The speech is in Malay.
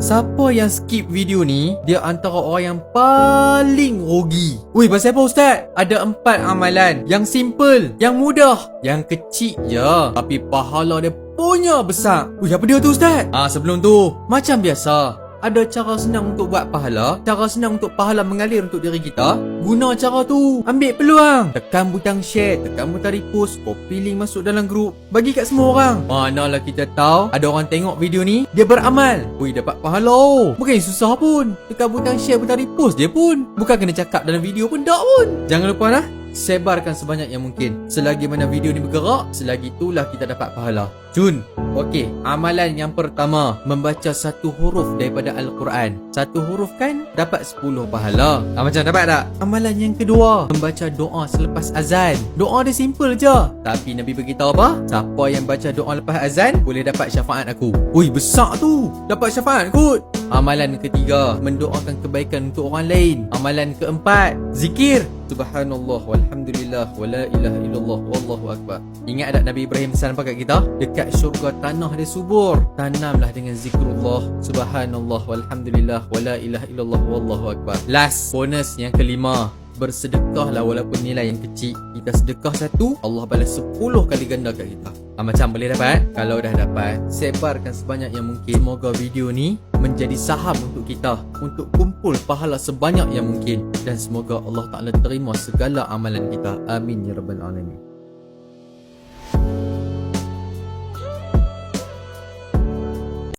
Siapa yang skip video ni, dia antara orang yang paling rugi. Weh, pasal apa Ustaz? Ada 4 amalan yang simple, yang mudah, yang kecil je, tapi pahala dia punya besar. Weh, apa dia tu Ustaz? Sebelum tu, macam biasa, ada cara senang untuk buat pahala, cara senang untuk pahala mengalir untuk diri kita. Guna cara tu, ambil peluang, tekan butang share, tekan butang repost, copy link masuk dalam grup, bagi kat semua orang. Manalah kita tahu ada orang tengok video ni, dia beramal, woi dapat pahala. Bukan susah pun, tekan butang share, butang repost dia pun. Bukan kena cakap dalam video pun tak pun. Jangan lupa lah, sebarkan sebanyak yang mungkin. Selagi mana video ni bergerak, selagi itulah kita dapat pahala. Jun. Okey, amalan yang pertama, membaca 1 huruf daripada Al-Quran. 1 huruf kan dapat 10 pahala. Macam dapat tak? Amalan yang kedua, membaca doa selepas azan. Doa dia simple je, tapi Nabi beritahu apa? Siapa yang baca doa lepas azan boleh dapat syafaat aku. Ui, besar tu, dapat syafaat kot. Amalan ketiga, mendoakan kebaikan untuk orang lain. Amalan keempat, zikir. Subhanallah walhamdulillah wala ilaha illallah wallahu akbar. Ingat tak Nabi Ibrahim pesan apa kat kita? Dekat syurga tanah dia subur, tanamlah dengan zikrullah. Subhanallah walhamdulillah wala ilaha illallah wallahu akbar. Last, bonus yang kelima, bersedekahlah walaupun nilai yang kecil. Kita sedekah 1, Allah balas 10 kali ganda kat kita. Macam boleh dapat? Kalau dah dapat, sebarkan sebanyak yang mungkin. Semoga video ni menjadi saham untuk kita, untuk kumpul pahala sebanyak yang mungkin. Dan semoga Allah Ta'ala terima segala amalan kita. Amin ya Rabbal Alamin.